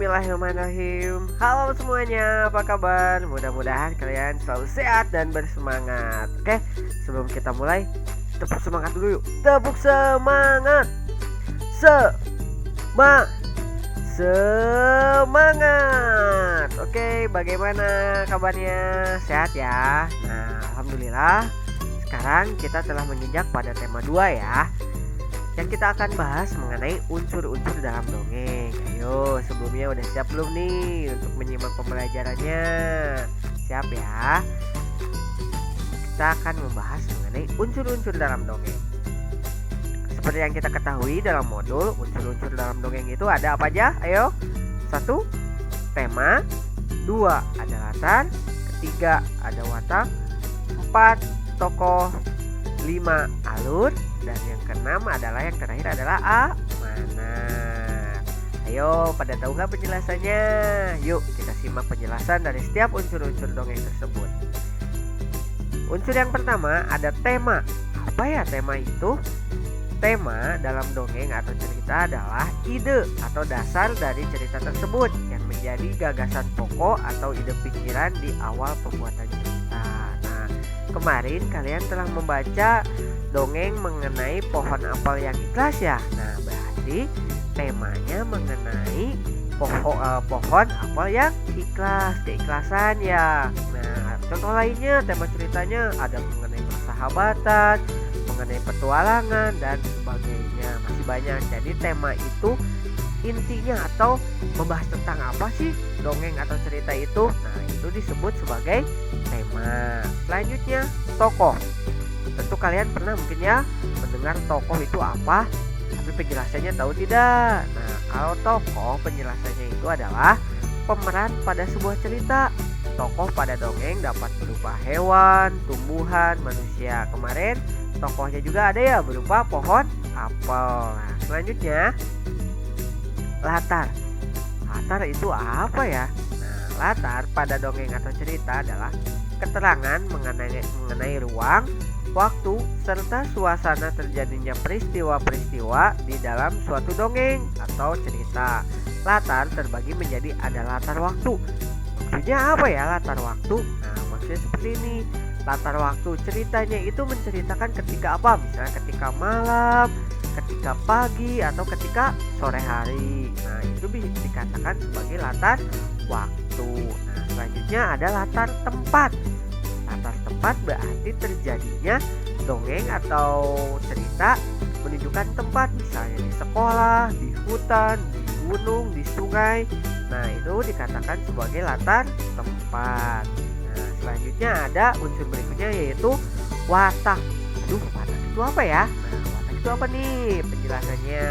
Bismillahirrahmanirrahim. Halo semuanya, apa kabar? Mudah-mudahan kalian selalu sehat dan bersemangat. Oke, sebelum kita mulai, tepuk semangat dulu yuk. Tepuk semangat. Sema Semangat. Oke, bagaimana kabarnya? Sehat ya? Nah, alhamdulillah. Sekarang kita telah menginjak pada tema 2 ya, yang kita akan bahas mengenai unsur-unsur dalam dongeng. Ayo, sebelumnya udah siap belum nih untuk menyimak pembelajarannya? Siap ya? Kita akan membahas mengenai unsur-unsur dalam dongeng. Seperti yang kita ketahui dalam modul, unsur-unsur dalam dongeng itu ada apa aja? Ayo. 1. Tema. 2. Ada latar. 3. Ada watak. 4. Tokoh. 5. Alur. Dan yang keenam adalah yang terakhir adalah amanat. Ayo, pada tahu gak penjelasannya? Yuk kita simak penjelasan dari setiap unsur-unsur dongeng tersebut. Unsur yang pertama ada tema. Apa ya tema itu? Tema dalam dongeng atau cerita adalah ide atau dasar dari cerita tersebut yang menjadi gagasan pokok atau ide pikiran di awal pembuatan cerita. Nah, kemarin kalian telah membaca dongeng mengenai pohon apel yang ikhlas ya. Nah, berarti temanya mengenai pohon apel yang ikhlas, keikhlasan ya. Nah, contoh lainnya tema ceritanya ada mengenai persahabatan, mengenai petualangan dan sebagainya. Masih banyak. Jadi tema itu intinya atau membahas tentang apa sih dongeng atau cerita itu? Nah, itu disebut sebagai tema. Selanjutnya, tokoh. Tentu kalian pernah mungkin ya mendengar tokoh itu apa, tapi penjelasannya tahu tidak? Nah, kalau tokoh penjelasannya itu adalah pemeran pada sebuah cerita. Tokoh pada dongeng dapat berupa hewan, tumbuhan, manusia. Kemarin tokohnya juga ada ya berupa pohon apel. Nah, selanjutnya latar. Latar itu apa ya? Nah, latar pada dongeng atau cerita adalah keterangan mengenai ruang, waktu, serta suasana terjadinya peristiwa-peristiwa di dalam suatu dongeng atau cerita. Latar terbagi menjadi ada latar waktu. Maksudnya apa ya latar waktu? Nah, maksudnya seperti ini. Latar waktu ceritanya itu menceritakan ketika apa? Misalnya ketika malam, ketika pagi, atau ketika sore hari. Nah, itu bisa dikatakan sebagai latar waktu. Nah, selanjutnya ada latar tempat. Latar tempat berarti terjadinya dongeng atau cerita menunjukkan tempat, misalnya di sekolah, di hutan, di gunung, di sungai. Nah, itu dikatakan sebagai latar tempat. Nah, selanjutnya ada unsur berikutnya yaitu watak. Aduh, watak itu apa ya? Nah, watak itu apa nih penjelasannya?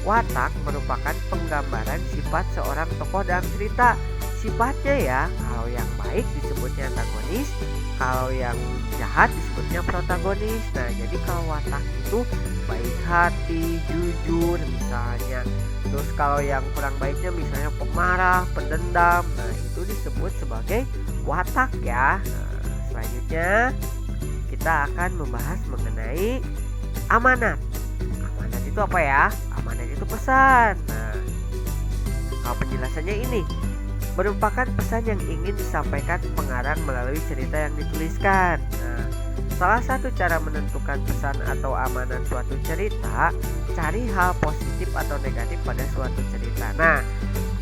Watak merupakan penggambaran sifat seorang tokoh dalam cerita. Sifatnya ya, kalau yang baik disebutnya antagonis, kalau yang jahat disebutnya protagonis. Nah, jadi kalau watak itu baik hati, jujur misalnya. Terus kalau yang kurang baiknya misalnya pemarah, pendendam. Nah, itu disebut sebagai watak ya. Nah, selanjutnya kita akan membahas mengenai amanat. Amanat itu apa ya? Amanat itu pesan. Nah, kalau penjelasannya ini merupakan pesan yang ingin disampaikan pengarang melalui cerita yang dituliskan. Nah, salah satu cara menentukan pesan atau amanat suatu cerita, cari hal positif atau negatif pada suatu cerita. Nah,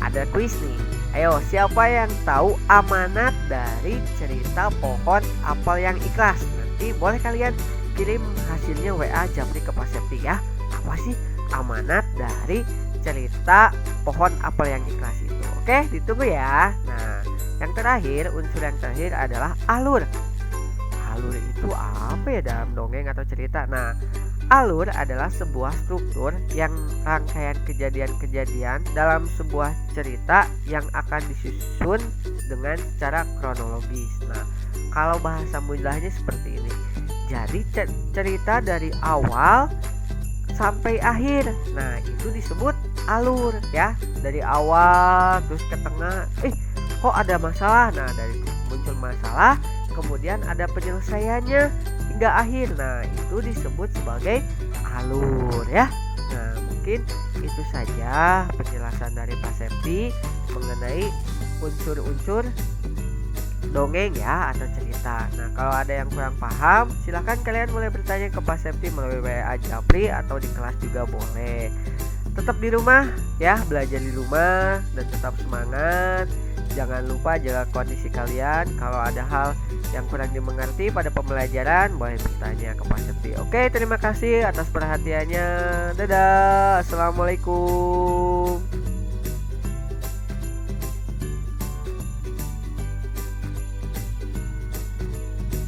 ada kuis nih. Ayo, siapa yang tahu amanat dari cerita pohon apel yang ikhlas? Nanti boleh kalian kirim hasilnya WA Japri ke Pak Septi ya. Apa sih amanat dari cerita pohon apel yang ikhlas itu? Oke, ditunggu ya. Nah, yang terakhir, unsur yang terakhir adalah alur. Alur itu apa ya dalam dongeng atau cerita? Nah, alur adalah sebuah struktur yang rangkaian kejadian-kejadian dalam sebuah cerita yang akan disusun dengan secara kronologis. Nah, kalau bahasa mudahnya seperti ini. Jadi cerita dari awal sampai akhir. Nah, itu disebut alur ya. Dari awal terus ke tengah, kok ada masalah. Nah, dari muncul masalah kemudian ada penyelesaiannya hingga akhir. Nah, itu disebut sebagai alur ya. Nah, mungkin itu saja penjelasan dari Pak Septi mengenai unsur-unsur dongeng ya atau cerita. Nah, kalau ada yang kurang paham, silahkan kalian boleh bertanya ke Pak Septi melalui WA Japri atau di kelas juga boleh. Tetap di rumah ya, belajar di rumah dan tetap semangat. Jangan lupa jaga kondisi kalian. Kalau ada hal yang kurang dimengerti pada pembelajaran, boleh bertanya ke Pak Septi. Oke, terima kasih atas perhatiannya. Dadah. Assalamualaikum.